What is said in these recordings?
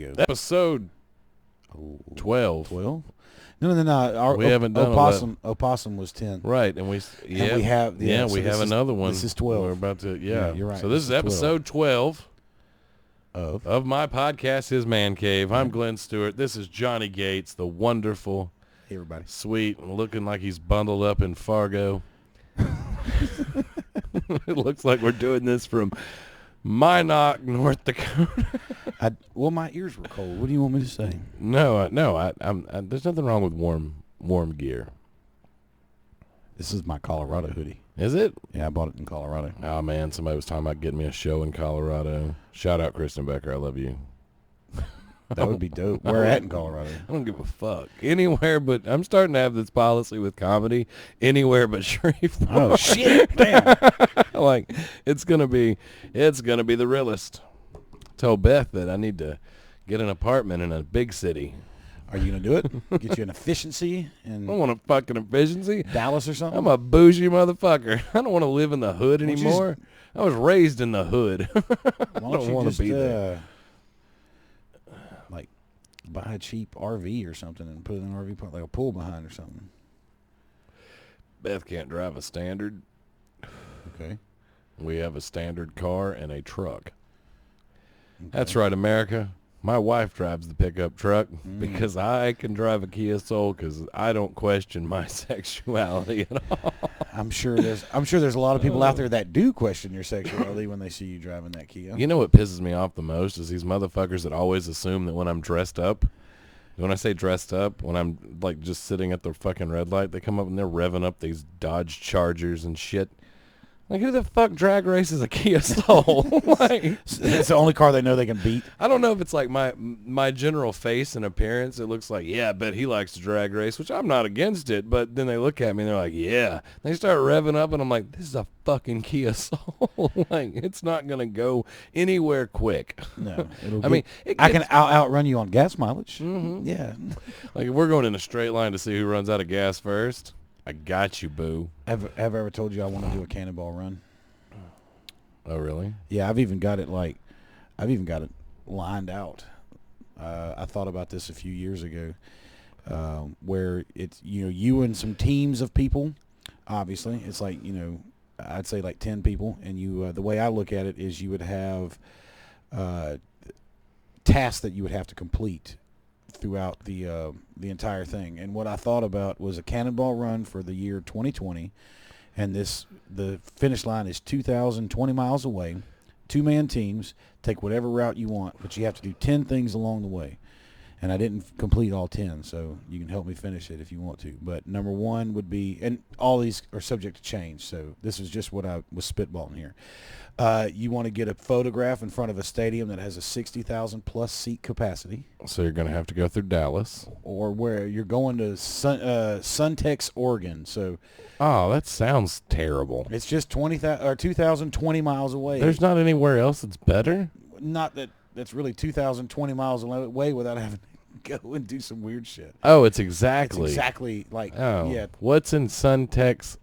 go. Episode 12. 12? No. We haven't done Opossum was 10. Right, and we have another one. This is 12. We're about to you're right. So this is episode 12 of my podcast, His Man Cave. I'm Glenn Stewart. This is Johnny Gates, the wonderful, hey everybody, sweet, and looking like he's bundled up in Fargo. It looks like we're doing this from Minot, North Dakota. My ears were cold. What do you want me to say? No. There's nothing wrong with warm gear. This is my Colorado hoodie. Is it? Yeah, I bought it in Colorado. Oh man, somebody was talking about getting me a show in Colorado. Shout out Kristen Becker, I love you. That would be dope. Where at in Colorado? I don't give a fuck. Anywhere but, I'm starting to have this policy with comedy, anywhere but Shreveport. Oh shit, damn. Like, it's gonna be the realest. Told Beth that I need to get an apartment in a big city. Are you gonna do it? Get you an efficiency I in don't want a fucking efficiency. Dallas or something? I'm a bougie motherfucker. I don't want to live in the hood anymore. I was raised in the hood. I don't want to be there. Like, buy a cheap RV or something and put it in an RV park, like a pool behind or something. Beth can't drive a standard. Okay. We have a standard car and a truck. Okay. That's right, America. My wife drives the pickup truck because I can drive a Kia Soul because I don't question my sexuality at all. I'm sure there's a lot of people out there that do question your sexuality when they see you driving that Kia. You know what pisses me off the most is these motherfuckers that always assume that when I'm dressed up, when I say dressed up, when I'm like just sitting at the fucking red light, they come up and they're revving up these Dodge Chargers and shit. Like, who the fuck drag races a Kia Soul? Like, it's the only car they know they can beat. I don't know if it's like my general face and appearance. It looks like, yeah, I bet he likes to drag race, which I'm not against it. But then they look at me and they're like, yeah. They start revving up and I'm like, this is a fucking Kia Soul. Like, it's not going to go anywhere quick. No. I can outrun you on gas mileage. Mm-hmm. Yeah. Like, if we're going in a straight line to see who runs out of gas first, I got you, boo. Have I ever told you I want to do a cannonball run? Oh, really? Yeah, I've even got it lined out. I thought about this a few years ago, where it's, you and some teams of people. Obviously, it's like, I'd say like 10 people, and you. The way I look at it is, you would have tasks that you would have to complete throughout the entire thing. And what I thought about was a cannonball run for the year 2020, and the finish line is 2,020 miles away. 2-man teams, take whatever route you want, but you have to do 10 things along the way. And I didn't complete all 10, so you can help me finish it if you want to. But number one would be, and all these are subject to change, so this is just what I was spitballing here. You want to get a photograph in front of a stadium that has a 60,000 plus seat capacity. So you're going to have to go through Dallas. Or where you're going to Suntex, Oregon. So, oh, that sounds terrible. It's just 2,020 miles away. There's not anywhere else that's better? Not that's really 2,020 miles away without having to go and do some weird shit. Oh, it's exactly like, yeah. What's in Suntex,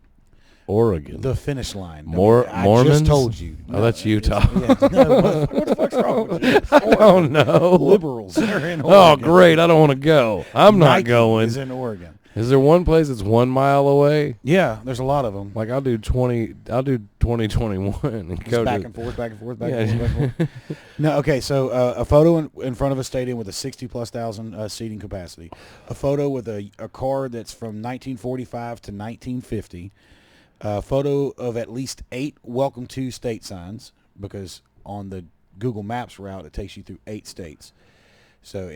Oregon? The finish line. Mormons? I just told you. No, that's Utah. What the fuck's wrong with you? I don't know. Liberals are in Oregon. Oh, great. I don't want to go. I'm Nike not going. is in Oregon. Is there one place that's 1 mile away? Yeah, there's a lot of them. Like, I'll do 2021 and go back and forth. No, okay, so a photo in front of a stadium with a 60,000+ seating capacity. A photo with a car that's from 1945 to 1950. A photo of at least 8 Welcome to State signs, because on the Google Maps route, it takes you through 8 states. So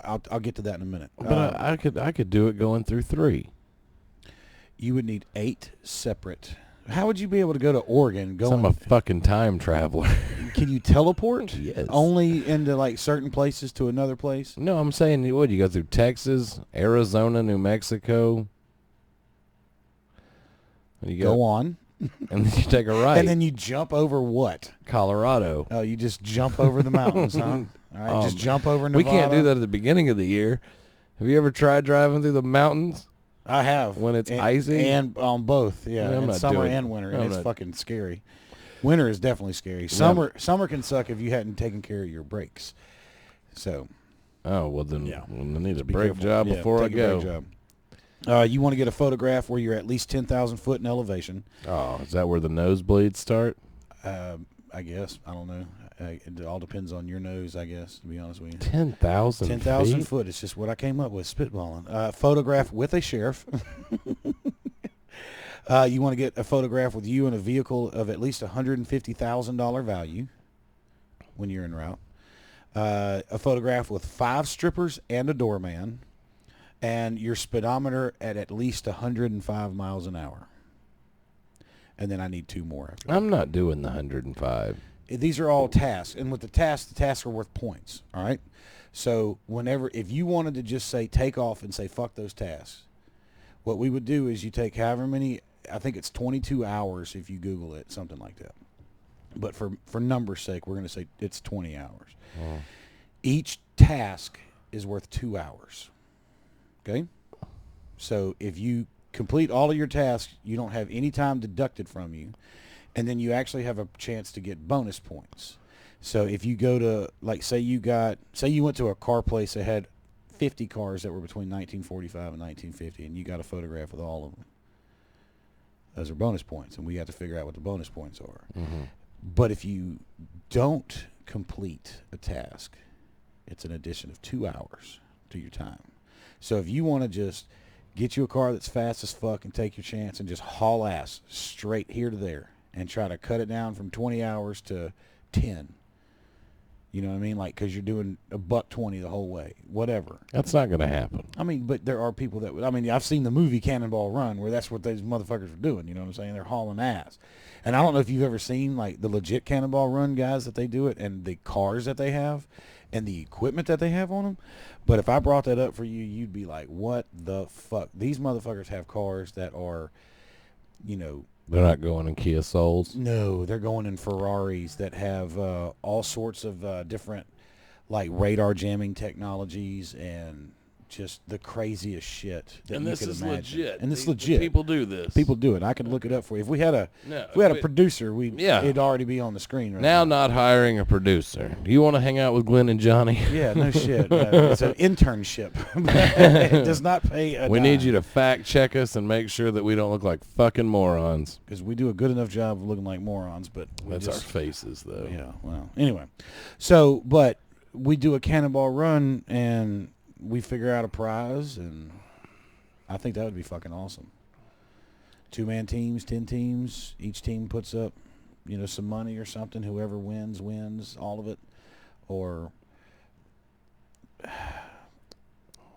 I'll get to that in a minute. But I could do it going through 3. You would need 8 separate. How would you be able to go to Oregon? I'm a fucking time traveler. Can you teleport? Yes. Only into like certain places to another place? No, I'm saying, what, you go through Texas, Arizona, New Mexico. And you go on. And then you take a right. And then you jump over what? Colorado. Oh, you just jump over the mountains, huh? All right, just jump over Nevada. We can't do that at the beginning of the year. Have you ever tried driving through the mountains? I have. When it's icy? And on both, yeah. I'm not summer doing and winter, and it's fucking scary. Winter is definitely scary. Summer can suck if you hadn't taken care of your brakes. So. Oh, well then, Yeah. I need a Be brake careful. job Yeah, before I take a brake go. job. You want to get a photograph where you're at least 10,000 foot in elevation. Oh, is that where the nosebleeds start? I guess. I don't know. It all depends on your nose, I guess, to be honest with you. 10,000 10,000 feet? foot. It's just what I came up with, spitballing. Photograph with a sheriff. You want to get a photograph with you in a vehicle of at least $150,000 value when you're en route. A photograph with 5 strippers and a doorman, and your speedometer at least 105 miles an hour. And then I need 2 more after that. I'm not doing the 105. These are all tasks, and with the tasks are worth points, all right? So if you wanted to just say take off and say fuck those tasks, what we would do is you take however many, I think it's 22 hours if you Google it, something like that. But for number's sake, we're going to say it's 20 hours. Oh. Each task is worth 2 hours, okay? So if you complete all of your tasks, you don't have any time deducted from you, and then you actually have a chance to get bonus points. So if you go to, like, say you went to a car place that had 50 cars that were between 1945 and 1950, and you got a photograph with all of them. Those are bonus points, and we have to figure out what the bonus points are. Mm-hmm. But if you don't complete a task, it's an addition of 2 hours to your time. So if you want to just get you a car that's fast as fuck and take your chance and just haul ass straight here to there and try to cut it down from 20 hours to 10. You know what I mean? Like, because you're doing $120 the whole way, whatever. That's not going to happen. I mean, but there are people that would. I mean, I've seen the movie Cannonball Run where that's what those motherfuckers were doing. You know what I'm saying? They're hauling ass. And I don't know if you've ever seen, like, the legit Cannonball Run guys that they do it and the cars that they have and the equipment that they have on them. But if I brought that up for you, you'd be like, what the fuck? These motherfuckers have cars that are, you know. They're not going in Kia Souls? No, they're going in Ferraris that have all sorts of different, like, radar jamming technologies and just the craziest shit that And you this could is imagine. legit. And it's legit. People do this. People do it. I could look it up for you. If we had a producer, it'd already be on the screen right now. now. Not hiring a producer. Do you want to hang out with Glenn and Johnny? Yeah, no shit. It's an internship. It does not pay a We dime. need you to fact check us and make sure that we don't look like fucking morons. Because we do a good enough job of looking like morons, but That's our faces, though. Yeah, well, anyway. So, but we do a Cannonball Run, and we figure out a prize, and I think that would be fucking awesome. 2-man teams, 10 teams. Each team puts up, you know, some money or something. Whoever wins all of it, or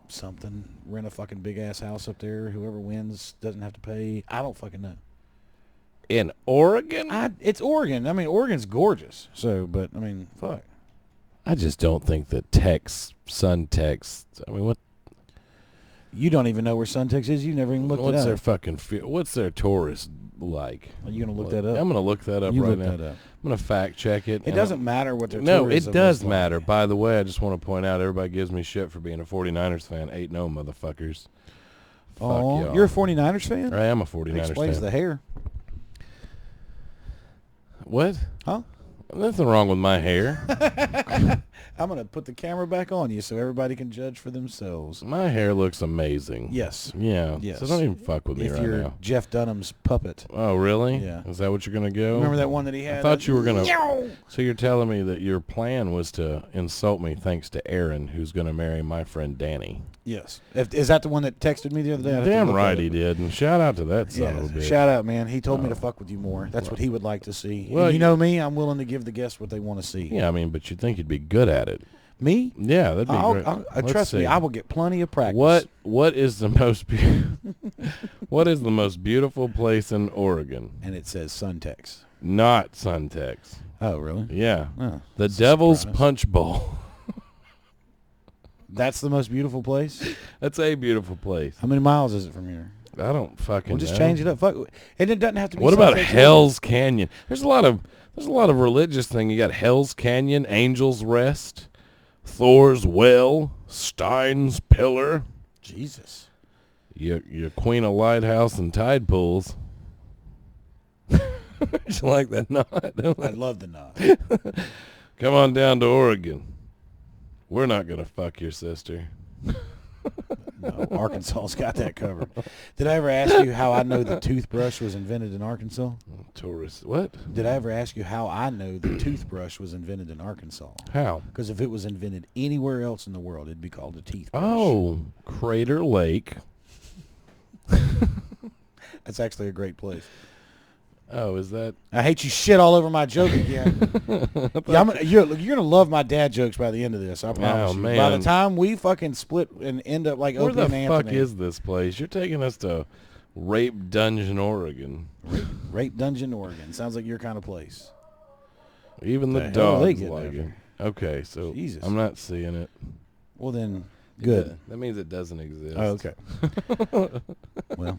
something. Rent a fucking big ass house up there. Whoever wins doesn't have to pay. I don't fucking know. In Oregon? It's Oregon. I mean, Oregon's gorgeous. So, but I mean, fuck. I just don't think that Suntex. I mean, what? You don't even know where Suntex is. You never even looked it up. What's their fucking? What's their tourist like? Are you gonna look that up? I'm gonna look that up You right look now. that up. I'm gonna fact check it. It doesn't matter what their No, tourism it does is like. matter. By the way, I just want to point out, everybody gives me shit for being a 49ers fan. Ain't no motherfuckers. Fuck y'all. You're a 49ers fan? I am a 49ers That explains fan. the hair. What? Huh? Nothing wrong with my hair. I'm going to put the camera back on you so everybody can judge for themselves. My hair looks amazing. Yes. Yeah. Yes. So don't even fuck with me If right you're now. Jeff Dunham's puppet. Oh, really? Yeah. Is that what you're going to go? Remember that one that he had? I thought you were going to. So you're telling me that your plan was to insult me thanks to Aaron, who's going to marry my friend Danny. Yes. Is that the one that texted me the other day? I'd have to Damn look right that he up. did. And shout out to that son of a bitch. Shout out, man. He told me to fuck with you more. That's what he would like to see. Well, And you know me, I'm willing to give the guests what they want to see. Yeah, I mean, but you'd think you'd be good at it. Me? Yeah, that'd be great. Let's Trust me, see. I will get plenty of practice. What is the most what is the most beautiful place in Oregon? And it says Suntex. Not Suntex. Oh, really? Yeah. Oh, The that's a Devil's surprise. Punch Bowl. That's the most beautiful place? That's a beautiful place. How many miles is it from here? I don't fucking We'll just know. change it up. Fuck. And it doesn't have to be What about Suntex, Hell's Canyon? There's a lot of religious thing. You got Hell's Canyon, Angel's Rest, Thor's Well, Stein's Pillar, Jesus. your Queen of Lighthouse and Tide Pools. You like that nod? I love the nod. Come on down to Oregon. We're not going to fuck your sister. No, Arkansas's got that covered. Did I ever ask you how I know the toothbrush was invented in Arkansas? Tourist. What? Did I ever ask you how I know the toothbrush was invented in Arkansas? How? Because if it was invented anywhere else in the world, it'd be called a teeth brush. Oh, Crater Lake. That's actually a great place. Oh, is that? I hate you shit all over my joke again. Yeah, you're going to love my dad jokes by the end of this, I promise you. Man. By the time we fucking split and end up like Where Opie and the Anthony. fuck is this place? You're taking us to Rape Dungeon, Oregon. Rape Dungeon, Oregon. Sounds like your kind of place. Even the The hell are they dogs getting like it. after? Okay, so Jesus. I'm not seeing it. Well, then, good. That means it doesn't exist. Oh, okay. Well,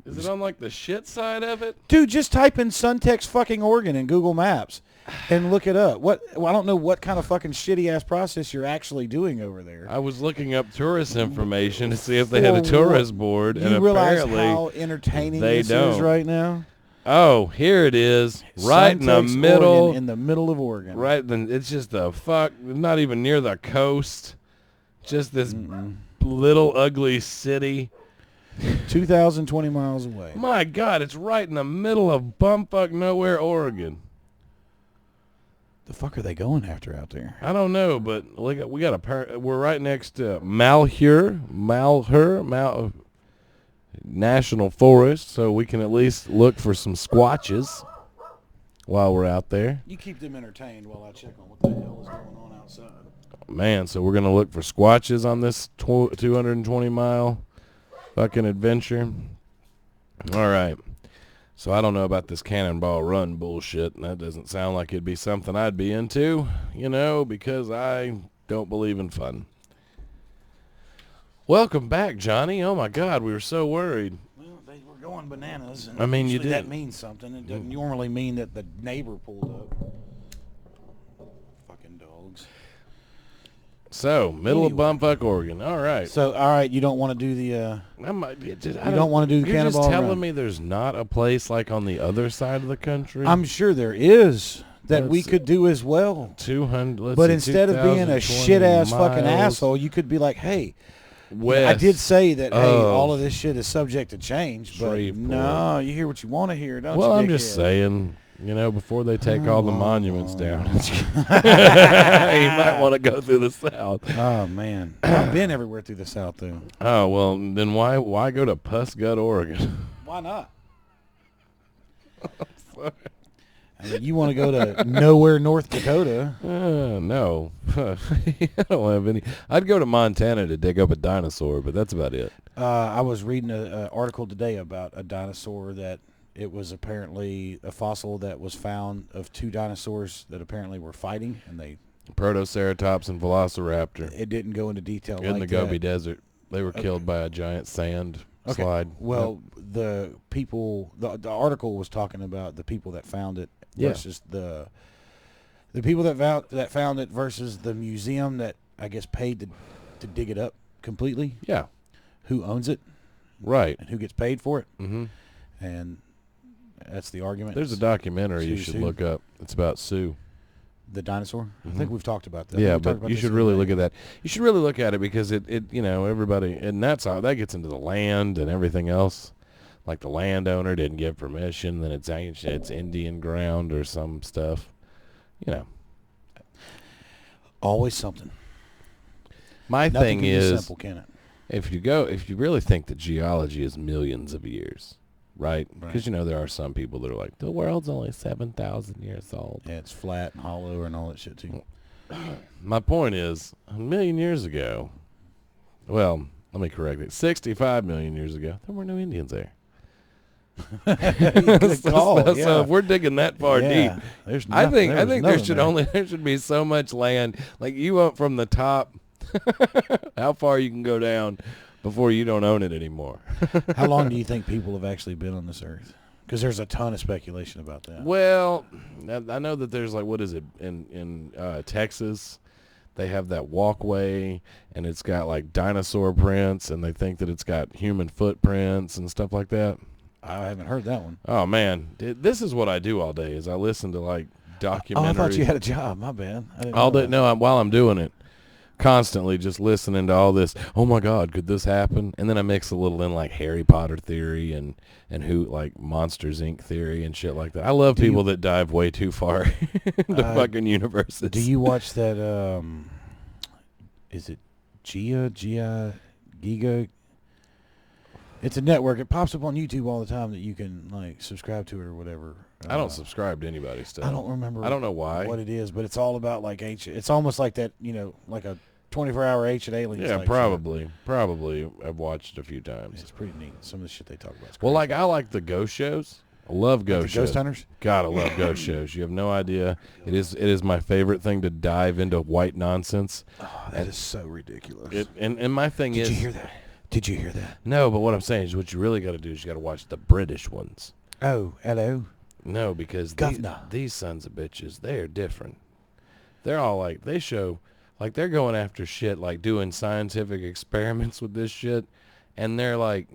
Is it on like the shit side of it? dude, just type in Suntex fucking Oregon in Google Maps and look it up. Well, I don't know what kind of fucking shitty ass process you're actually doing over there. I was looking up tourist information to see if they had a tourist board, You and realize apparently how entertaining they this is don't. right now? Oh, here it is, right in the Suntex, middle. Oregon, in the middle of Oregon. Right, then it's just the fuck, not even near the coast. Just this little ugly city. 2,020 miles away. My God, it's right in the middle of bumfuck nowhere, Oregon. The fuck are they going after out there? I don't know, but we got we're right next to Malheur National Forest, so we can at least look for some squatches while we're out there. You keep them entertained while I check on what the hell is going on outside. Man, so we're gonna look for squatches on this 220-mile fucking adventure. All right. So I don't know about this Cannonball Run bullshit. That doesn't sound like it'd be something I'd be into, because I don't believe in fun. Welcome back, Johnny. Oh my God, we were so worried. Well, they were going bananas. And I mean, you usually that did. means something. It doesn't normally mean that the neighbor pulled up. Fucking dogs. So, middle Anyway. of bumfuck Oregon. All right. So, all right, you don't want to do the... You don't wanna do the You're Cannonball just telling Run. me there's not a place like on the other side of the country? I'm sure there is that we Let's- could do as well. 200. Let's But see, instead of being a 2,020 shit-ass fucking miles asshole, you could be like, hey, west. I did say that, hey, of all of this shit is subject to change. But Shreveport. no, you hear what you want to hear, don't Well, you, I'm just dickhead? saying, before they take all the monuments down, you might want to go through the south. Oh, man. I've been everywhere through the South, though. Oh, well, then why go to Pussgut, Oregon? Why not? I mean, you want to go to nowhere, North Dakota. No. I don't have any. I'd go to Montana to dig up a dinosaur, but that's about it. I was reading an article today about a dinosaur that it was apparently a fossil that was found of two dinosaurs that apparently were fighting, and Protoceratops and Velociraptor it didn't go into detail in like the Gobi that. Desert. They were killed by a giant sand slide. Well, the people, the article was talking about the people that found it Yeah. versus the people that found it versus the museum that I guess paid to dig it up completely. Yeah. Who owns it Right. and who gets paid for it? Mm-hmm. And that's the argument. There's a documentary you Sue, should Sue. look up. It's about Sue. The dinosaur. I think we've talked about that. Yeah, We talked but about you this should the really other look day. at that. You should really look at it because it everybody, and that's how that gets into the land and everything else. Like the landowner didn't give permission, then it's Indian ground or some stuff. Always something. My Nothing thing can be is, simple, can it? if you really think that geology is millions of years, right? Because there are some people that are like, the world's only 7,000 years old. Yeah, it's flat and hollow and all that shit too. My point is, a million years ago, well, let me correct it, 65 million years ago, there were no Indians there. Good call. So Yeah. if we're digging that far Yeah. deep, There's I think nothing there should be so much land. Like you went from the top, how far you can go down before you don't own it anymore. How long do you think people have actually been on this earth? Because there's a ton of speculation about that. Well, I know that there's like, what is it in Texas? They have that walkway, and it's got like dinosaur prints, and they think that it's got human footprints and stuff like that. I haven't heard that one. Oh man, this is what I do all day. Is I listen to like documentaries. Oh, I thought you had a job. My bad. I didn't All know day. that. No, while I'm doing it, constantly just listening to all this. Oh my God, could this happen? And then I mix a little in like Harry Potter theory and who like Monsters Inc. theory and shit like that. I love people that dive way too far into fucking universes. Do you watch that? Is it Giga? It's a network. It pops up on YouTube all the time that you can like subscribe to it or whatever. I don't subscribe to anybody's stuff. I don't remember. I don't know why. What it is, but it's all about like It's almost like that, like a 24-hour Ancient Aliens. Yeah, type probably. shit. Probably. I've watched it a few times. It's pretty neat. Some of the shit they talk about. Well, like I like the ghost shows. I love ghost shows. Ghost Hunters. God, I love ghost shows. You have no idea. It is my favorite thing to dive into white nonsense. Oh, that is so ridiculous. And my thing is. Did you hear that? Did you hear that? No, but what I'm saying is what you really got to do is you got to watch the British ones. Oh, hello. No, because these sons of bitches, they are different. They're all like, they show, like they're going after shit, like doing scientific experiments with this shit. And they're like,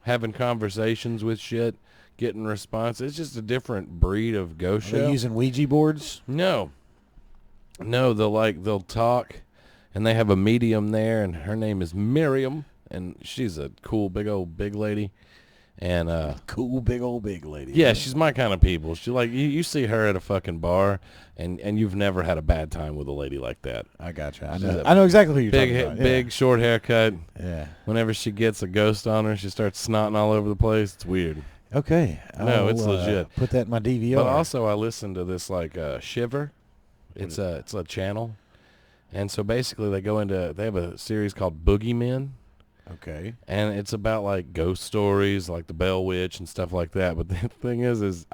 having conversations with shit, getting response. It's just a different breed of ghost show. Are they using Ouija boards? No, they'll talk, and they have a medium there, and her name is Miriam, and she's a cool big lady, and cool big old big lady. yeah, she's my kind of people. She like you see her at a fucking bar, and you've never had a bad time with a lady like that. I gotcha. She's I know exactly who you're Big talking about. big short haircut. Yeah. Whenever she gets a ghost on her, she starts snotting all over the place. It's weird. Okay. No, it's legit. Put that in my DVR. But also, I listen to this like Shiver. It's a channel, and so basically they have a series called Boogeymen. Okay. And it's about like ghost stories, like the Bell Witch and stuff like that. But the thing is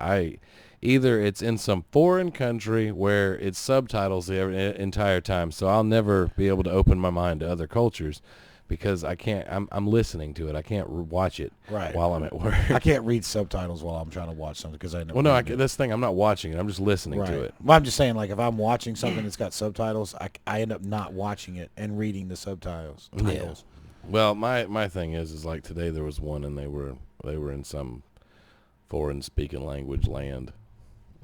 either it's in some foreign country where it's subtitles the entire time, so I'll never be able to open my mind to other cultures because I can't. I'm listening to it. I can't watch it while I'm at work. I can't read subtitles while I'm trying to watch something because I know. Well, no, that's the thing. I'm not watching it. I'm just listening to it. Well, I'm just saying, like, if I'm watching something that's got subtitles, I end up not watching it and reading the subtitles. Yeah. Well, my thing is like today there was one and they were in some foreign speaking language land,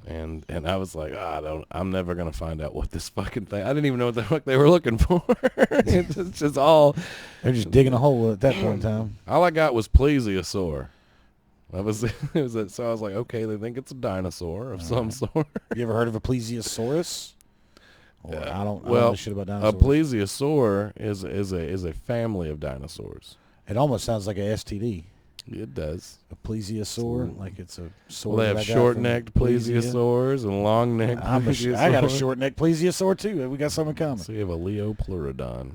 and I was like, I'm never gonna find out what this fucking thing. I didn't even know what the fuck they were looking for. It's just all they're just digging a hole at that point in time. All I got was plesiosaur. That was so I was like, okay, they think it's a dinosaur of some sort. You ever heard of a plesiosaurus? I don't know shit about A dinosaurs. plesiosaur is a family of dinosaurs. It almost sounds like a STD. It does. A plesiosaur, like it's a sword. Well, they have short-necked plesiosaurs and long-necked plesiosaurs. I got a short-necked plesiosaur, too. We got something in common. So you have a Leopleurodon.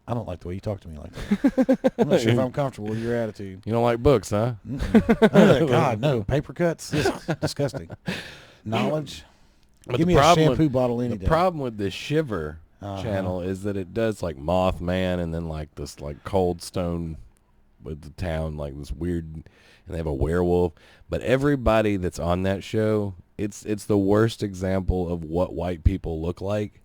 I don't like the way you talk to me like that. I'm not sure if I'm comfortable with your attitude. You don't like books, huh? Oh, God, no. Paper cuts? This is disgusting. Knowledge? But Give me a shampoo bottle any day. The problem with this Shiver channel is that it does like Mothman and then like this like Cold Stone with the town, like this weird, and they have a werewolf. But everybody that's on that show, it's the worst example of what white people look like.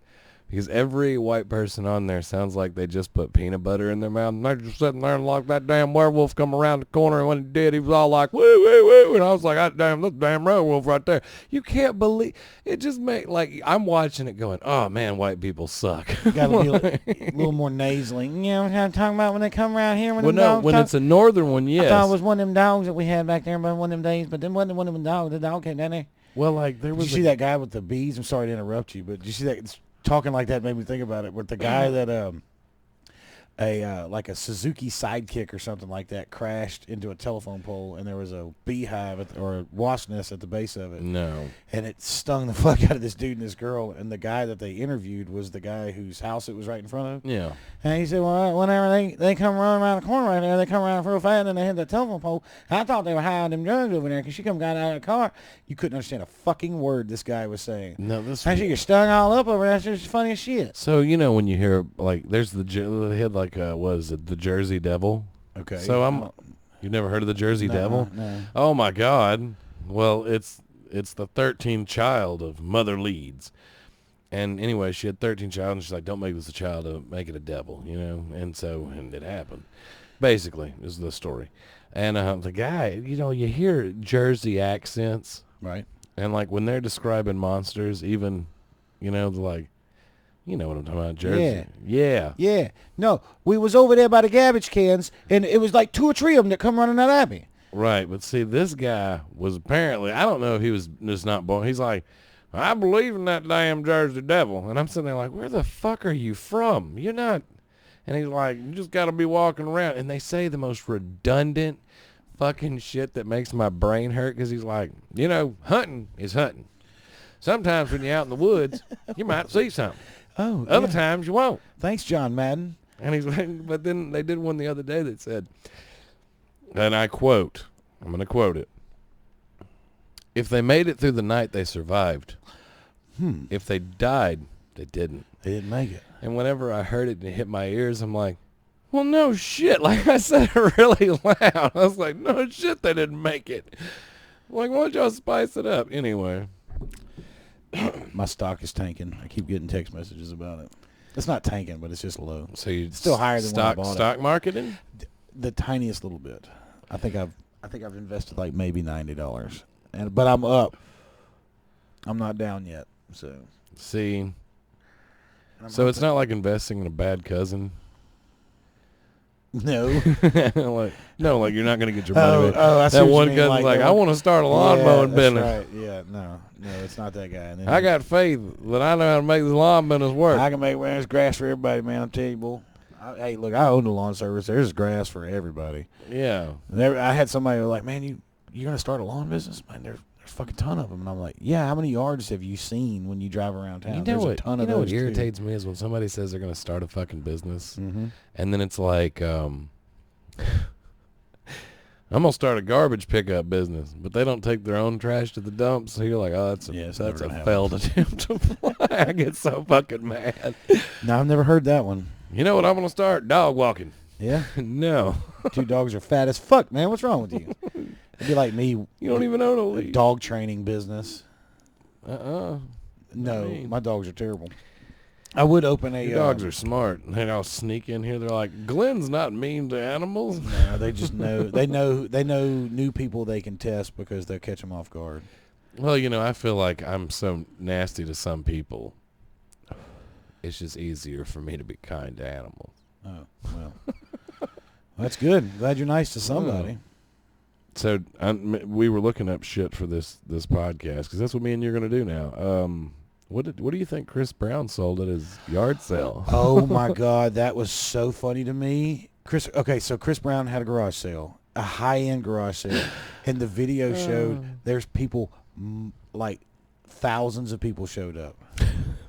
Because every white person on there sounds like they just put peanut butter in their mouth. And they're just sitting there and like that damn werewolf come around the corner. And when he did, he was all like, woo, woo, woo. And I was like, God damn, this damn werewolf right there. You can't believe it. Just make like I'm watching it going, oh man, white people suck. You got to be a little more nasally. You know what I'm talking about when they come around here? When it's a northern one, yes. I thought it was one of them dogs that we had back there one of them days. But then wasn't one of them dogs. The dog came down there. Well, like there was. Did you see that guy with the bees? I'm sorry to interrupt you, but did you see that? It's talking like that made me think about it. With the guy that like a Suzuki Sidekick or something like that crashed into a telephone pole, and there was a beehive or a wasp nest at the base of it. No. And it stung the fuck out of this dude and this girl. And the guy that they interviewed was the guy whose house it was right in front of. Yeah. And he said, well, whenever they come running around the corner right there, they come around real fast and they hit the telephone pole. I thought they were hiding them drugs over there because she come got out of the car. You couldn't understand a fucking word this guy was saying. No, this. And she get stung all up over there. That's just funny as shit. So you know when you hear like there's they had like what is it, the Jersey Devil? Okay. So you've never heard of the Jersey Devil? No. Oh my God. Well, it's the 13th child of Mother Leeds. And anyway, she had 13 child, and she's like, don't make this a child, make it a devil, you know? And it happened. Basically, is the story. And the guy, you know, you hear Jersey accents. Right. And like when they're describing monsters, even, like, you know what I'm talking about, Jersey. Yeah. Yeah. No, we was over there by the garbage cans, and it was like 2 or 3 of them that come running out at me. Right, but see, this guy was apparently, I don't know if he was just not born. He's like, I believe in that damn Jersey Devil. And I'm sitting there like, where the fuck are you from? You're not. And he's like, you just got to be walking around. And they say the most redundant fucking shit that makes my brain hurt, because he's like, hunting is hunting. Sometimes when you're out in the woods, you might see something. Oh, Other times you won't. Thanks, John Madden. And he's like, but then they did one the other day that said, and I quote, I'm going to quote it. If they made it through the night, they survived. If they died, they didn't. They didn't make it. And whenever I heard it and it hit my ears, I'm like, well, no shit. Like, I said it really loud. I was like, no shit, they didn't make it. Like, why don't y'all spice it up? Anyway. My stock is tanking. I keep getting text messages about it. It's not tanking, but it's just low. So you still higher than when I bought stock marketing? The tiniest little bit. I think I've invested like maybe $90, but I'm up. I'm not down yet. So see. So it's not like investing in a bad cousin. No. like you're not going to get your money back. I see that what one you mean, cousin's like, I want to start a lawn mowing business. Right. Yeah, no, it's not that guy. And then I got faith that I know how to make this lawn business work. I can make there's grass for everybody, man. I'm telling you, boy. Hey, look, I own the lawn service. There's grass for everybody. Yeah. I had somebody who was like, man, you're going to start a lawn business? Man, there's a fucking ton of them. And I'm like, yeah, how many yards have you seen when you drive around town? There's a ton of those, what irritates me is when somebody says they're going to start a fucking business, and then it's like, I'm going to start a garbage pickup business, but they don't take their own trash to the dump, so you're like, oh, that's a failed attempt to fly. I get so fucking mad. No, I've never heard that one. You know what I'm going to start? Dog walking. Yeah? No. 2 dogs are fat as fuck, man. What's wrong with you? It'd be like me. You don't even own a leash. Dog training business. No, my dogs are terrible. I would open a... Your dogs are smart. They all sneak in here. They're like, Glenn's not mean to animals. No, they just know. They know new people they can test because they'll catch them off guard. Well, I feel like I'm so nasty to some people. It's just easier for me to be kind to animals. Oh, well. That's good. Glad you're nice to somebody. So we were looking up shit for this podcast, because that's what me and you're going to do now. What do you think Chris Brown sold at his yard sale? Oh my God, that was so funny to me. So Chris Brown had a garage sale, a high-end garage sale, and the video showed there's people, like thousands of people showed up.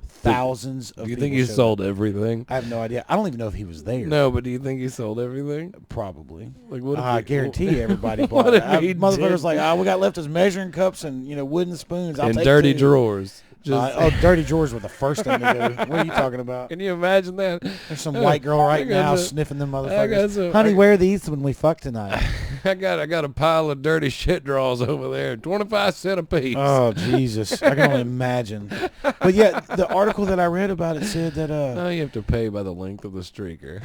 Thousands of people. Do you think he sold everything? I have no idea. I don't even know if he was there. No, but do you think he sold everything? Probably. Like, what? I guarantee everybody bought it. Motherfuckers like, we got left as measuring cups and wooden spoons. I'll and take dirty 2. drawers. Dirty drawers were the first thing to go. What are you talking about? Can you imagine that? There's some white girl right now sniffing them motherfuckers. Honey, wear these when we fuck tonight. I got a pile of dirty shit drawers over there, 25 cents a piece. Oh Jesus, I can only imagine. But yeah, the article that I read about it said that you have to pay by the length of the streaker.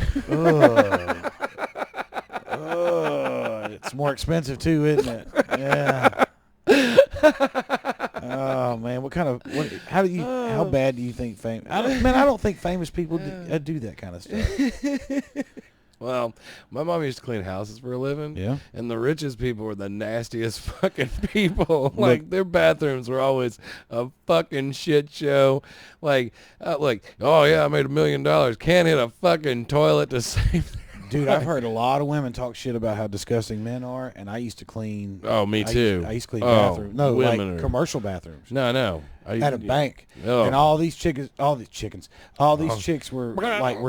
It's more expensive too, isn't it? Yeah. Oh man, how bad do you think fame? I don't think famous people do that kind of stuff. Well, my mom used to clean houses for a living. Yeah. And the richest people were the nastiest fucking people. Like, their bathrooms were always a fucking shit show. Like, oh yeah, I made $1 million. Can't hit a fucking toilet to save their Dude, I've heard a lot of women talk shit about how disgusting men are, and I used to clean. Oh, me too. I used to clean bathrooms. No, women like commercial bathrooms. No. At a bank. Oh. And all these chicks were were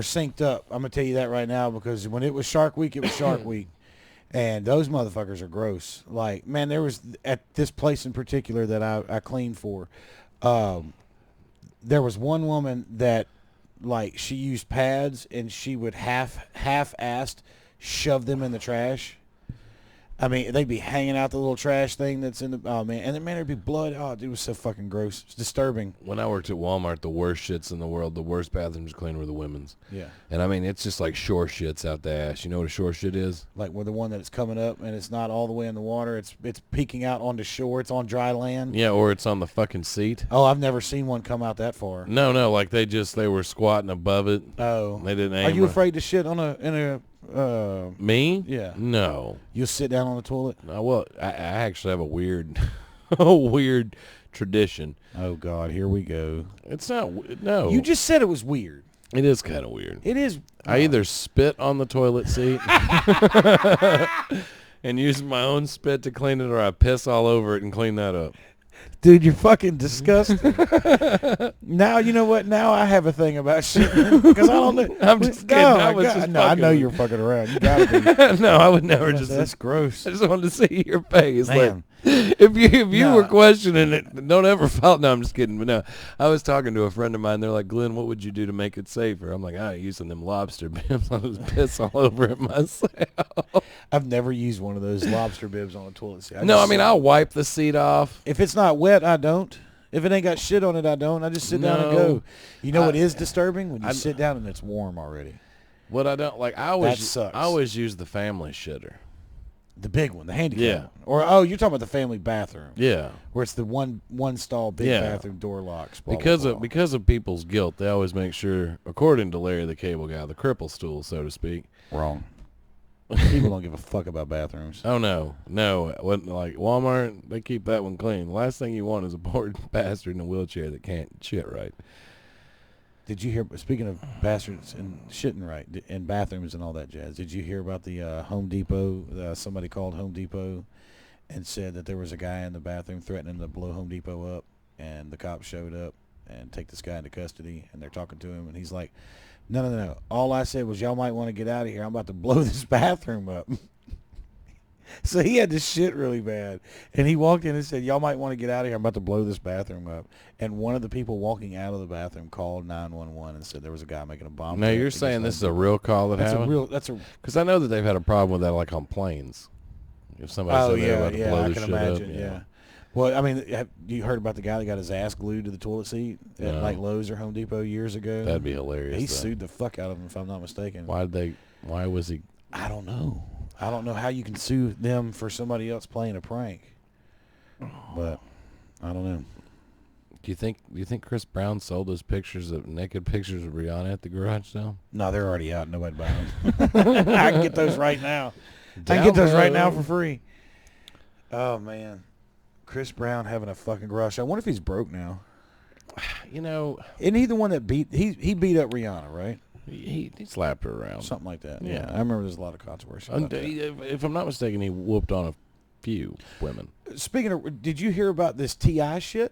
synced up. I'm going to tell you that right now, because when it was Shark Week, it was Shark Week. And those motherfuckers are gross. Like, man, there was, at this place in particular that I cleaned for, there was one woman that, like, she used pads and she would half-assed shove them in the trash. I mean, they'd be hanging out the little trash thing that's in the, oh man, and then man, there'd be blood. Oh, dude, it was so fucking gross. It's disturbing. When I worked at Walmart, the worst shits in the world, the worst bathrooms to clean were the women's. Yeah. And I mean, it's just like shore shits out the ass. You know what a shore shit is? Like where the one that's coming up and it's not all the way in the water. It's peeking out onto shore. It's on dry land. Yeah, or it's on the fucking seat. Oh, I've never seen one come out that far. No, like they were squatting above it. Oh. They didn't aim. Are you afraid to shit on a Me? Yeah. No. You'll sit down on the toilet? Well, I actually have a weird, a weird tradition. Oh, God, here we go. It's not, no. You just said it was weird. It is kind of weird. It is. I either spit on the toilet seat and use my own spit to clean it, or I piss all over it and clean that up. Dude, you're fucking disgusting. Now, you know what? Now I have a thing about shit. Because I don't know. I'm just kidding. I know you're fucking around. You gotta be. No, I would never just. That's gross. I just wanted to see your face. Man. Like, if you were questioning it, don't ever fault. No, I'm just kidding. But no, I was talking to a friend of mine. They're like, Glenn, what would you do to make it safer? I'm like, using them lobster bibs. I just piss all over it myself. I've never used one of those lobster bibs on a toilet seat. I'll wipe the seat off. If it's not wet, I don't. If it ain't got shit on it, I don't. I just sit down and go. You know what is disturbing? When you sit down and it's warm already. What I don't like, I always use the family shitter. The big one, the handicap. Yeah. Or you're talking about the family bathroom. Yeah. Where it's the one stall big bathroom, door locks. Because of people's guilt, they always make sure, according to Larry the Cable Guy, the cripple stool, so to speak. Wrong. People don't give a fuck about bathrooms. Oh no. What, like Walmart, they keep that one clean. The last thing you want is a poor bastard in a wheelchair that can't shit right. Did you hear, speaking of bastards and shitting right, and bathrooms and all that jazz, did you hear about the Home Depot? Somebody called Home Depot and said that there was a guy in the bathroom threatening to blow Home Depot up, and the cops showed up and take this guy into custody, and they're talking to him, and he's like, no. All I said was, y'all might want to get out of here. I'm about to blow this bathroom up. So he had to shit really bad. And he walked in and said, y'all might want to get out of here. I'm about to blow this bathroom up. And one of the people walking out of the bathroom called 911 and said there was a guy making a bomb. Now you're saying this is a real call that happened? Because I know that they've had a problem with that, like on planes. If somebody said they were about to blow this shit up. Yeah. Well, I mean, have you heard about the guy that got his ass glued to the toilet seat at like Lowe's or Home Depot years ago? That'd be hilarious. He sued the fuck out of him, if I'm not mistaken. Why was he? I don't know. I don't know how you can sue them for somebody else playing a prank. But I don't know. Do you think Chris Brown sold those naked pictures of Rihanna at the garage sale? No, they're already out. Nobody buy them. I can get those right now. I can get those right now for free. Oh man, Chris Brown having a fucking garage sale. I wonder if he's broke now. You know, isn't he the one that he beat up Rihanna, right? He slapped her around. Something like that. Yeah. I remember there's a lot of controversy about that. If I'm not mistaken, he whooped on a few women. Speaking of, did you hear about this T.I. shit?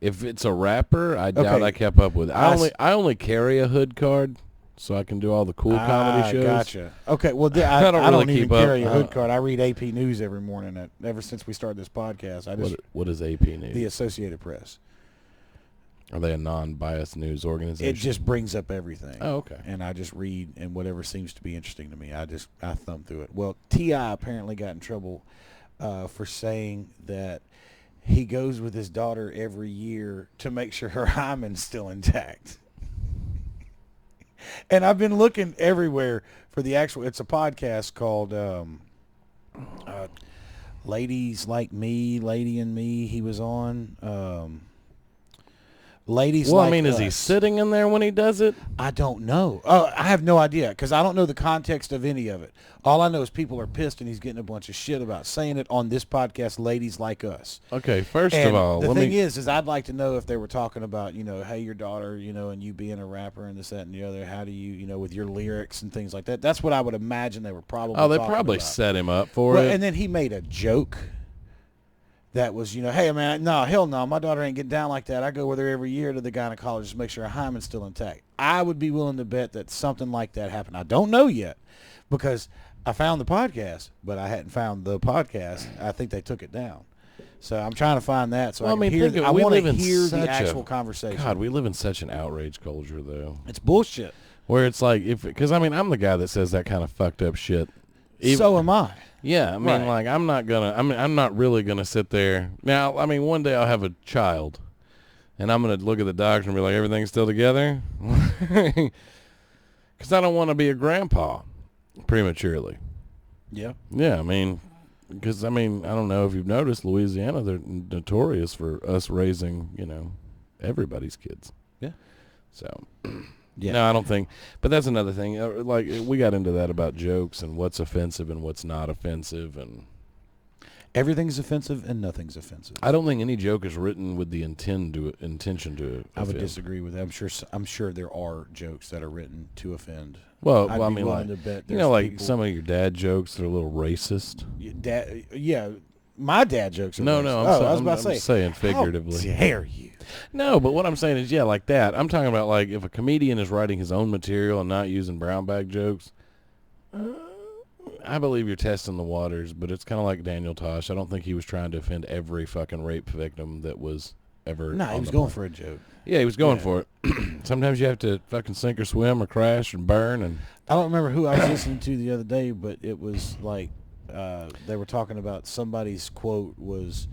If it's a rapper, I doubt I kept up with it. I only carry a hood card, so I can do all the cool comedy shows. Gotcha. Okay, well, I don't even carry a hood card. I read AP News every morning. Ever since we started this podcast, what is AP News? The Associated Press. Are they a non-biased news organization? It just brings up everything. Oh, okay. And I just read, and whatever seems to be interesting to me, I thumb through it. Well, T.I. apparently got in trouble for saying that he goes with his daughter every year to make sure her hymen's still intact. And I've been looking everywhere for the actual, it's a podcast called Ladies Like Me, Lady and Me, he was on. Ladies Like Us. Is he sitting in there when he does it? I don't know. I have no idea because I don't know the context of any of it. All I know is people are pissed and he's getting a bunch of shit about saying it on this podcast, Ladies Like Us. Okay, first of all, the thing is I'd like to know if they were talking about, hey, your daughter, and you being a rapper and this, that, and the other, how do you, with your lyrics and things like that. That's what I would imagine they were probably they talking probably about. Set him up for it. And then he made a joke. That was, hey, man, no, hell no, my daughter ain't getting down like that. I go with her every year to the gynecologist to make sure her hymen's still intact. I would be willing to bet that something like that happened. I don't know yet because I found the podcast, but I hadn't found the podcast. I think they took it down. So I'm trying to find that so I want to hear the actual conversation. God, we live in such an outrage culture, though. It's bullshit. Where it's like, because I'm the guy that says that kind of fucked up shit So am I. Yeah, I mean, Right. like, I'm not really gonna sit there now. I mean, one day I'll have a child, and I'm gonna look at the doctor and be like, everything's still together, because I don't want to be a grandpa prematurely. Yeah. Yeah, I mean, because I don't know if you've noticed, Louisiana, they're notorious for us raising, everybody's kids. Yeah. So. Yeah. No, I don't think. But that's another thing. Like, we got into that about jokes and what's offensive and what's not offensive, and Everything's offensive and nothing's offensive. I don't think any joke is written with the intention to I would offend. disagree with that. I'm sure there are jokes that are written to offend. Well, I'd I be mean, willing like, to bet you there's know, like people- some of your dad jokes that are a little racist. Yeah, my dad jokes are No, racist. no, I was about to I'm say, saying figuratively. How dare you? No, but what I'm saying is, yeah, like that. I'm talking about, like, if a comedian is writing his own material and not using brown bag jokes, I believe you're testing the waters, but it's kind of like Daniel Tosh. I don't think he was trying to offend every fucking rape victim that was ever. No, he was going for a joke. Yeah, he was going Yeah. for it. Sometimes you have to fucking sink or swim or crash and burn. And I don't remember who I was listening to the other day, but it was like they were talking about somebody's quote was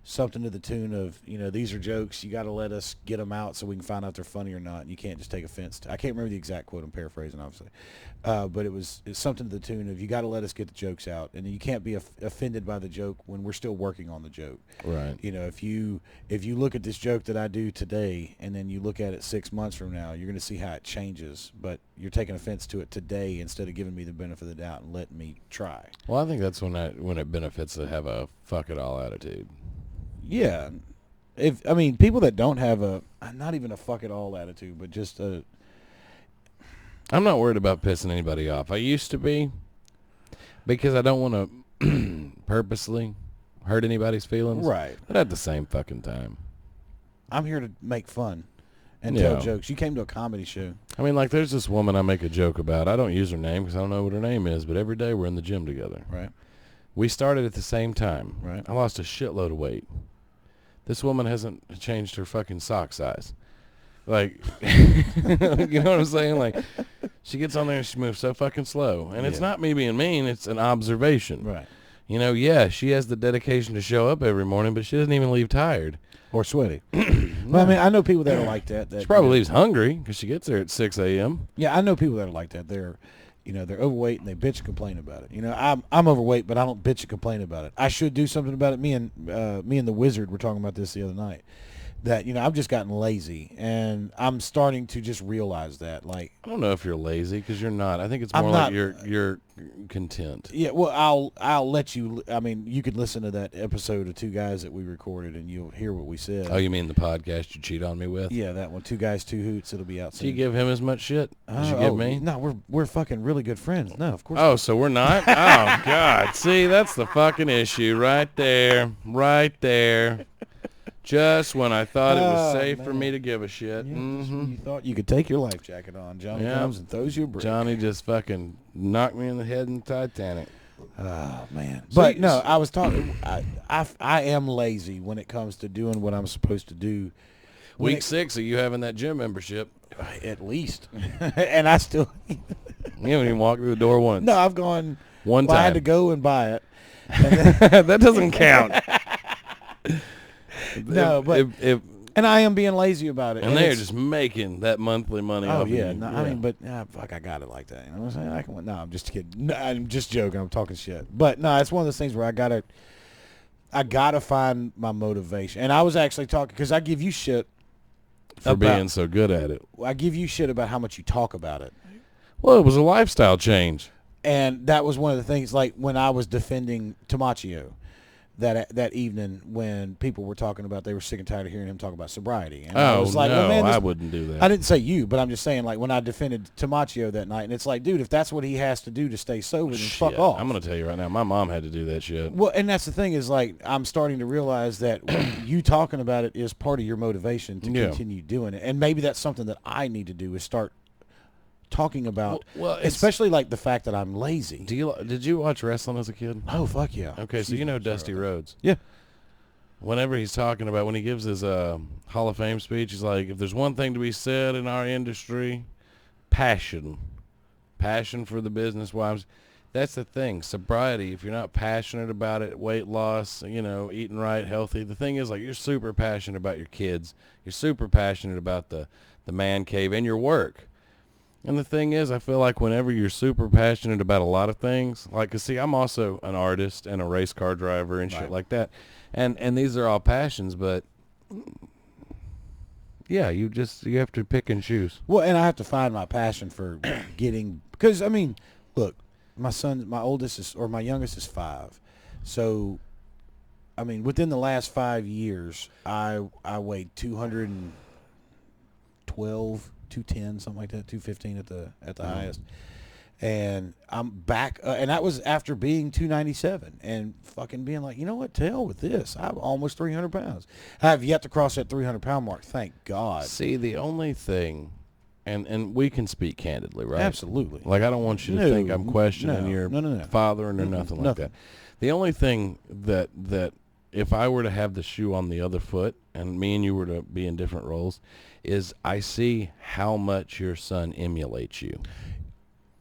something to the tune of, these are jokes. You got to let us get them out so we can find out they're funny or not. And you can't just take offense to. I can't remember the exact quote. I'm paraphrasing, obviously. But it's something to the tune of, you got to let us get the jokes out. And you can't be offended by the joke when we're still working on the joke. right. If you look at this joke that I do today and then you look at it 6 months from now, you're going to see how it changes. But you're taking offense to it today instead of giving me the benefit of the doubt and letting me try. Well, I think that's when it benefits to have a fuck it all attitude. Yeah. People that don't have not even a fuck it all attitude, but just I'm not worried about pissing anybody off. I used to be, because I don't want to purposely hurt anybody's feelings. right. But at the same fucking time, I'm here to make fun and Yeah. tell jokes. You came to a comedy show. I mean, like, there's this woman I make a joke about. I don't use her name because I don't know what her name is, but every day we're in the gym together. Right. We started at the same time. Right. I lost a shitload of weight. This woman hasn't changed her fucking sock size. Like, you know what I'm saying? Like, she gets on there and she moves so fucking slow. And it's Yeah. not me being mean. It's an observation. Right. Yeah, she has the dedication to show up every morning, but she doesn't even leave tired. Or sweaty. Well, I know people that are like that. She probably leaves hungry because she gets there at 6 a.m. Yeah, I know people that are like that. They're overweight and they bitch and complain about it. I'm overweight, but I don't bitch and complain about it. I should do something about it. Me and the Wizard were talking about this the other night. That I've just gotten lazy, and I'm starting to just realize that. Like, I don't know if you're lazy because you're not. I think it's I'm more not- like you're content. yeah, well, I'll let you. You could listen to that episode of Two Guys that we recorded, and you'll hear what we said. Oh, you mean the podcast you cheat on me with? Yeah, that one. Two Guys, Two Hoots. It'll be out Do soon. you give him as much shit as you give me? No, we're fucking really good friends. No, of course. Oh, so we're not? Oh, God. See, that's the fucking issue right there. Right there. Just when I thought it was Oh, safe for man. me to give a shit. Yeah, Mm-hmm. you thought you could take your life jacket on. Johnny Yeah. comes and throws you a brick. Johnny just fucking knocked me in the head in the Titanic. Oh man! So But you- no, I was talking. I am lazy when it comes to doing what I'm supposed to do. When Week it- 6 of you having that gym membership. at least, and I still. You haven't even walked through the door once. No, I've gone. One Well, I had time. to go and buy it. That doesn't count. No, but and I am being lazy about it. and they're it's- just making that monthly money Oh off yeah, of you. no, I mean, but fuck, I got it like that. You know what I'm saying? I can. No, I'm just kidding. No, I'm just joking. I'm talking shit. But no, it's one of those things where I gotta find my motivation. And I was actually talking because I give you shit for about- being so good at it. I give you shit about how much you talk about it. Well, it was a lifestyle change. And that was one of the things, like when I was defending Tamaccio that evening when people were talking about, they were sick and tired of hearing him talk about sobriety. And I Oh, was like, no, well, man, I wouldn't do that. I didn't say you, but I'm just saying, like, when I defended Tamaccio that night, and it's like, dude, if that's what he has to do to stay sober, then fuck Shit, off. I'm going to tell you right now, my mom had to do that shit. Well, and that's the thing is, like, I'm starting to realize that you talking about it is part of your motivation to Yeah. continue doing it. And maybe that's something that I need to do is start talking about, Well, it's- especially like the fact that I'm lazy. Did you watch wrestling as a kid? Oh, fuck yeah. Okay, so Excuse you know me, sorry Dusty about that. Rhodes. Yeah. Whenever he's talking about, when he gives his Hall of Fame speech, he's like, if there's one thing to be said in our industry, passion. Passion for the business wives. That's the thing. Sobriety, if you're not passionate about it, weight loss, eating right, healthy. The thing is, like, you're super passionate about your kids. You're super passionate about the man cave and your work. And the thing is, I feel like whenever you're super passionate about a lot of things, like, 'cause see, I'm also an artist and a race car driver and shit like that. And these are all passions, but yeah, you have to pick and choose. Well, and I have to find my passion for because I mean, look, my youngest is 5. So, I mean, within the last 5 years, I weighed 212, 210, something like that, 215 at the highest. And I'm back, and that was after being 297 and fucking being like, you know what, to hell with this. I'm almost 300 pounds. I have yet to cross that 300-pound mark, thank God. See, the only thing, and we can speak candidly, right? Absolutely. Like, I don't want you to think I'm questioning your fathering or nothing like nothing. that. The only thing that if I were to have the shoe on the other foot and me and you were to be in different roles, is I see how much your son emulates you.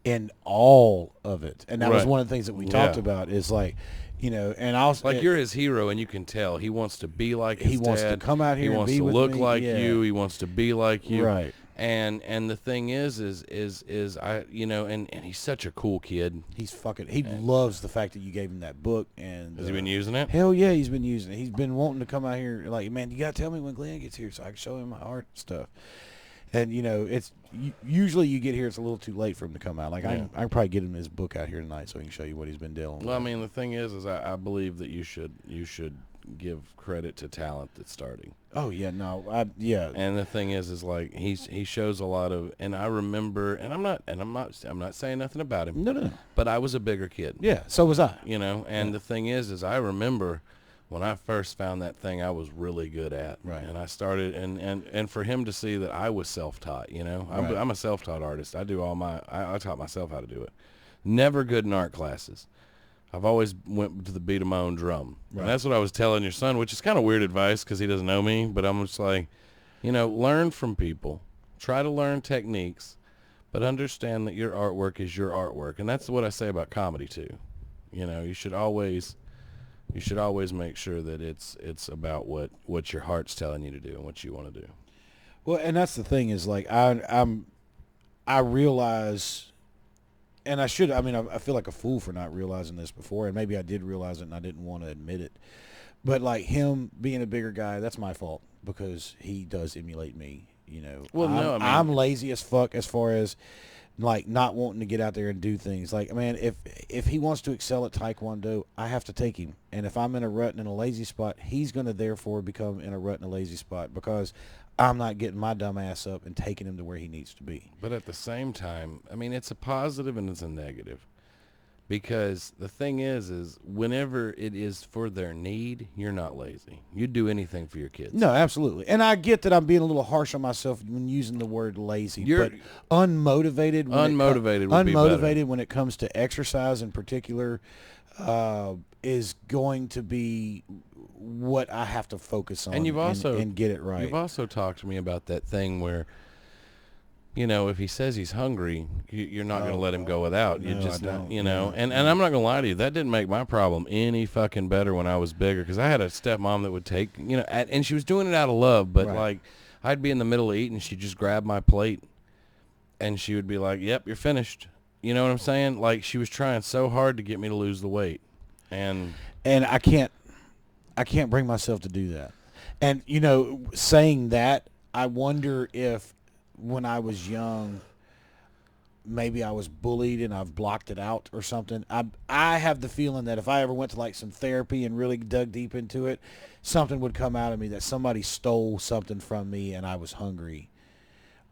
In all of it. And that was Right. one of the things that we talked about is like, and I was like, you're his hero, and you can tell he wants to be like his he dad. wants to come out here He and wants be to with look me. like Yeah. you. He wants to be like you. Right. And the thing is I and he's such a cool kid. He loves the fact that you gave him that book. And Has he been using it? Hell yeah, he's been using it. He's been wanting to come out here like, man, you got to tell me when Glenn gets here so I can show him my art and stuff. And, it's usually you get here, it's a little too late for him to come out. Like, I can probably get him his book out here tonight so he can show you what he's been dealing with. Well, I mean, the thing is I believe that you should give credit to talent that's starting. Oh, yeah, no, yeah. And the thing is like he shows a lot of, and I remember, and I'm not saying nothing about him. No. But I was a bigger kid. Yeah, so was I. And the thing is I remember when I first found that thing I was really good at. Right. And I started, and for him to see that I was self-taught, I'm a self-taught artist. I do I taught myself how to do it. Never good in art classes. I've always went to the beat of my own drum. Right. And that's what I was telling your son, which is kind of weird advice because he doesn't know me, but I'm just like, learn from people. Try to learn techniques, but understand that your artwork is your artwork. And that's what I say about comedy too. You should always make sure that it's about what your heart's telling you to do and what you want to do. Well, and that's the thing is like I realize, and I feel like a fool for not realizing this before, and maybe I did realize it and I didn't want to admit it. But like him being a bigger guy, that's my fault because he does emulate me. Well, I'm lazy as fuck as far as like not wanting to get out there and do things. Like, man, if he wants to excel at Taekwondo, I have to take him. And if I'm in a rut and in a lazy spot, he's going to therefore become in a rut and a lazy spot because I'm not getting my dumb ass up and taking him to where he needs to be. But at the same time, I mean, it's a positive and it's a negative. Because the thing is whenever it is for their need, you're not lazy. You'd do anything for your kids. No, absolutely. And I get that I'm being a little harsh on myself when using the word lazy. But unmotivated. Unmotivated when it comes to exercise in particular is going to be what I have to focus on. And get it right. You've also talked to me about that thing where, if he says he's hungry, you're not going to let him go without. You just, and I'm not going to lie to you. That didn't make my problem any fucking better when I was bigger because I had a stepmom that would take, and she was doing it out of love, but like I'd be in the middle of eating, she'd just grab my plate and she would be like, yep, you're finished. You know what I'm saying? Like she was trying so hard to get me to lose the weight. And I can't bring myself to do that. And, saying that, I wonder if when I was young, maybe I was bullied and I've blocked it out or something. I have the feeling that if I ever went to like some therapy and really dug deep into it, something would come out of me that somebody stole something from me and I was hungry.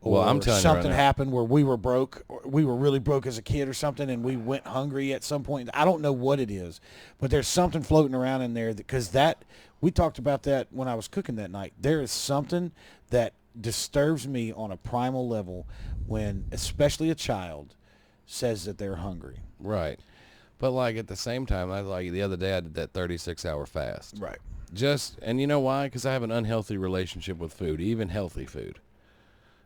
Or I'm telling you something right now. happened where we were broke, or we were really broke as a kid or something, and we went hungry at some point. I don't know what it is, but there's something floating around in there because we talked about that when I was cooking that night. There is something that disturbs me on a primal level when especially a child says that they're hungry. Right. But like at the same time, like the other day I did that 36-hour fast. Right. And you know why? Because I have an unhealthy relationship with food, even healthy food.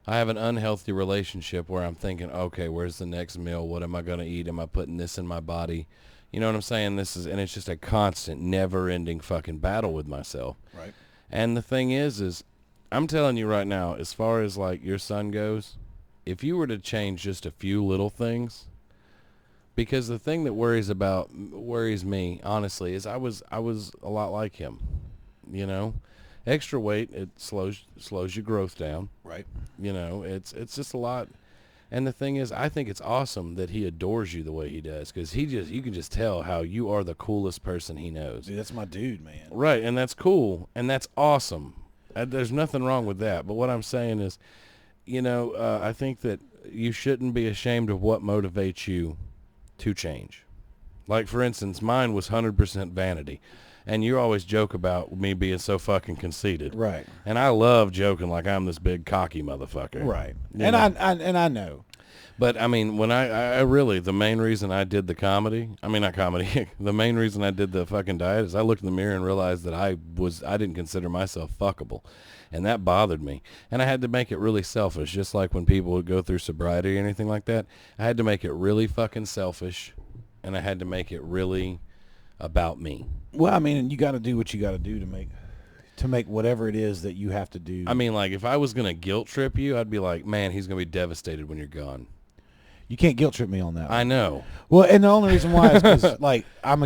I have an unhealthy relationship where I'm thinking, okay, where's the next meal? What am I going to eat? Am I putting this in my body? You know what I'm saying? And it's just a constant, never-ending fucking battle with myself. Right. And the thing is I'm telling you right now, as far as like your son goes, if you were to change just a few little things, because the thing that worries me, honestly, is I was a lot like him, you know? Extra weight, it slows your growth down. Right. You know, it's just a lot. And the thing is, I think it's awesome that he adores you the way he does, because you can just tell how you are the coolest person he knows. Dude, that's my dude, man. Right, and that's cool, and that's awesome. There's nothing wrong with that. But what I'm saying is, you know, I think that you shouldn't be ashamed of what motivates you to change. Like, for instance, mine was 100% vanity. And you always joke about me being so fucking conceited. Right. And I love joking like I'm this big cocky motherfucker. Right. You And know? I know. But I mean, when I really, the main reason I did the comedy, the main reason I did the fucking diet is I looked in the mirror and realized that I didn't consider myself fuckable. And that bothered me. And I had to make it really selfish, just like when people would go through sobriety or anything like that. I had to make it really fucking selfish, and I had to make it really about me. Well, I mean, you got to do what you got to do to make whatever it is that you have to do. I mean, like, if I was going to guilt trip you, I'd be like, man, he's going to be devastated when you're gone. You can't guilt trip me on that. I know. Well, and the only reason why is because, like, I'm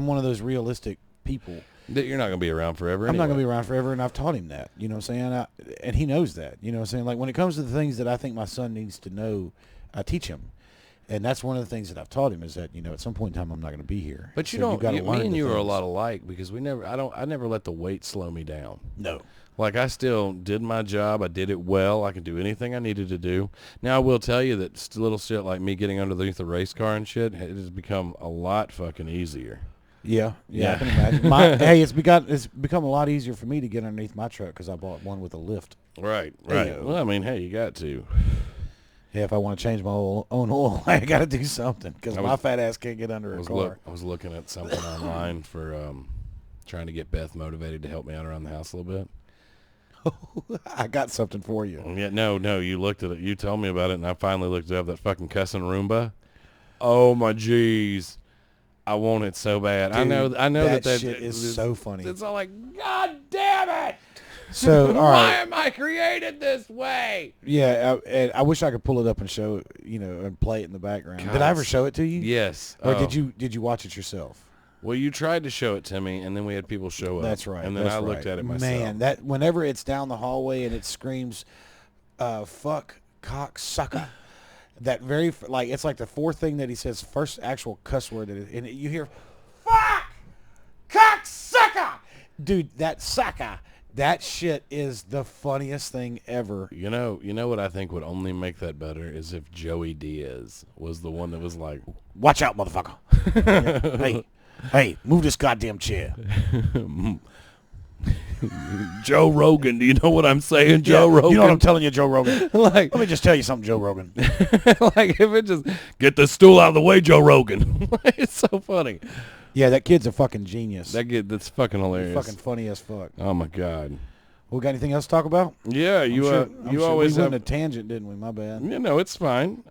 one of those realistic people. That you're not going to be around forever I'm anyway. not going to be around forever, and I've taught him that. You know what I'm saying? And he knows that. You know what I'm saying? Like, when it comes to the things that I think my son needs to know, I teach him. And that's one of the things that I've taught him is that, you know, at some point in time, I'm not going to be here. But so me and you are a lot alike, because I never let the weight slow me down. No. Like, I still did my job. I did it well. I could do anything I needed to do. Now, I will tell you that little shit like me getting underneath the race car and shit, it has become a lot fucking easier. Yeah, I can imagine. Hey, it's become a lot easier for me to get underneath my truck because I bought one with a lift. Right. Hey-o. Well, I mean, hey, you got to. Yeah, if I want to change my own oil, I got to do something because my fat ass can't get under a car. I was looking at something online for trying to get Beth motivated to help me out around the house a little bit. I got something for you. Yeah, no, you looked at it. You told me about it, and I finally looked it up. That fucking cussing Roomba. Oh my jeez, I want it so bad. Dude, I know that shit is so funny. It's all like, God damn it! So, all why right. am I created this way? Yeah, I wish I could pull it up and show it, you know, and play it in the background. God, did I ever show it to you? Yes. Or did you watch it yourself? Well, you tried to show it to me, and then we had people show up. That's right. And then I looked at it myself. Man, that whenever it's down the hallway and it screams, "Fuck, cock, sucker," that very like it's like the fourth thing that he says, first actual cuss word and you hear, "Fuck, cock, sucker," dude. That sucker. That shit is the funniest thing ever. You know what I think would only make that better is if Joey Diaz was the one that was like, "Watch out, motherfucker." Yeah. Hey, move this goddamn chair. Joe Rogan, do you know what I'm saying, Joe Rogan? You know what I'm telling you, Joe Rogan? Like, let me just tell you something, Joe Rogan. like, if it just, get the stool out of the way, Joe Rogan. It's so funny. Yeah, that kid's a fucking genius. That's fucking hilarious. He's fucking funny as fuck. Oh my God. We got anything else to talk about? Yeah, I'm sure always we have went a tangent, didn't we? My bad. You know, it's fine.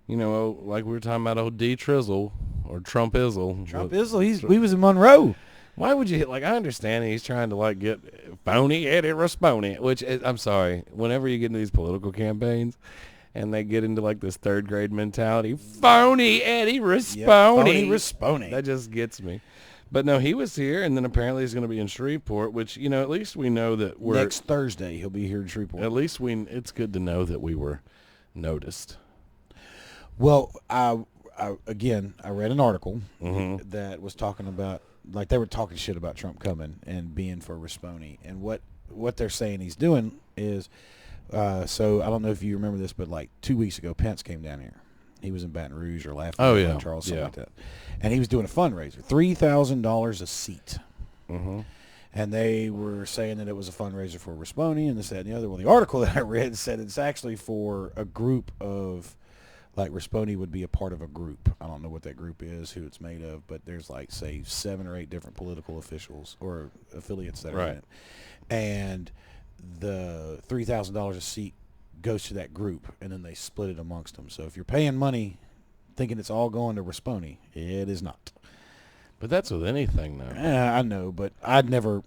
You know, like we were talking about old D Trizzle or Trump-izzle. Trump-izzle, we was in Monroe. Why would you, like, I understand he's trying to, like, get phony Eddie Rasponi, which is, I'm sorry, whenever you get into these political campaigns and they get into, like, this third grade mentality, phony Eddie Rasponi. Yep, phony Rasponi. That just gets me. But no, he was here, and then apparently he's going to be in Shreveport, which, you know, at least we know that we're... Next Thursday, he'll be here in Shreveport. At least it's good to know that we were noticed. Well, I read an article Mm-hmm. that was talking about, like, they were talking shit about Trump coming and being for Rasponi. And what they're saying he's doing is, so I don't know if you remember this, but like 2 weeks ago, Pence came down here. He was in Baton Rouge or Lafayette, Charles, something like that. And he was doing a fundraiser, $3,000 a seat. Mm-hmm. And they were saying that it was a fundraiser for Rasponi and this, that, and the other. Well, the article that I read said it's actually for a group of, like, Rasponi would be a part of a group. I don't know what that group is, who it's made of, but there's, like, say, 7 or 8 different political officials or affiliates that are in it. And the $3,000 a seat goes to that group, and then they split it amongst them. So if you're paying money thinking it's all going to Rasponi, it is not. But that's with anything, though. I know, but I've never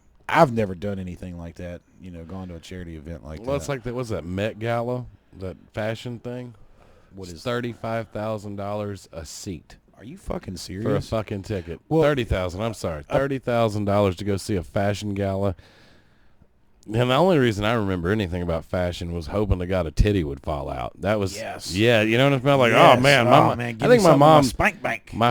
done anything like that. You know, gone to a charity event like that. Well, it's like what's that Met Gala, that fashion thing? What is $35,000 a seat Are you fucking serious? for a fucking ticket? Well, $30,000. I'm sorry, $30,000 to go see a fashion gala. And the only reason I remember anything about fashion was hoping to God a titty would fall out. That was, Yes. yeah, you know what I mean? Like, Yes. oh man, give I me think my something mom, spank bank. I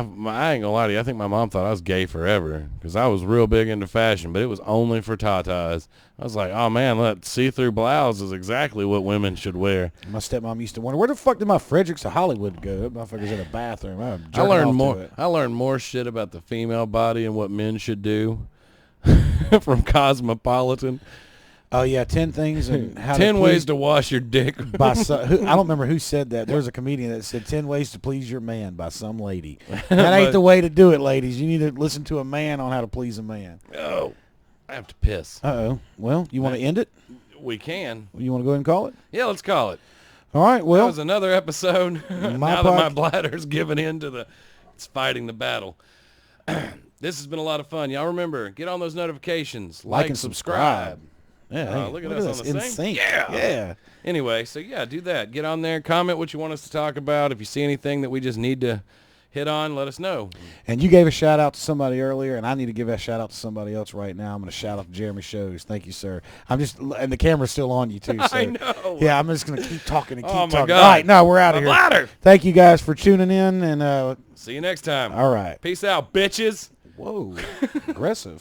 ain't gonna lie to you, I think my mom thought I was gay forever because I was real big into fashion, but it was only for tatas. I was like, oh man, that see-through blouse is exactly what women should wear. My stepmom used to wonder, where the fuck did my Fredericks of Hollywood go? That motherfucker's in a bathroom. I learned more shit about the female body and what men should do from Cosmopolitan. Oh yeah, 10 things and how 10 ways to wash your dick. by I don't remember who said that. There was a comedian that said 10 ways to please your man by some lady. That ain't the way to do it, ladies. You need to listen to a man on how to please a man. Oh, I have to piss. Uh-oh. Well, you want to end it? We can. You want to go ahead and call it? Yeah, let's call it. All right, That well. was another episode. Now that my bladder's given in to it's fighting the battle. This has been a lot of fun. Y'all remember, get on those notifications. Like and subscribe. Yeah, Look at us on the in same. sync. Yeah. Anyway, so yeah, do that. Get on there. Comment what you want us to talk about. If you see anything that we just need to hit on, let us know. And you gave a shout out to somebody earlier, and I need to give a shout out to somebody else right now. I'm going to shout out to Jeremy Shows. Thank you, sir. And the camera's still on you too. So. I know. Yeah, I'm just going to keep talking and keep talking. God. All right, no, we're out of here. Bladder. Thank you guys for tuning in, and See you next time. all right. Peace out, bitches. Whoa, aggressive.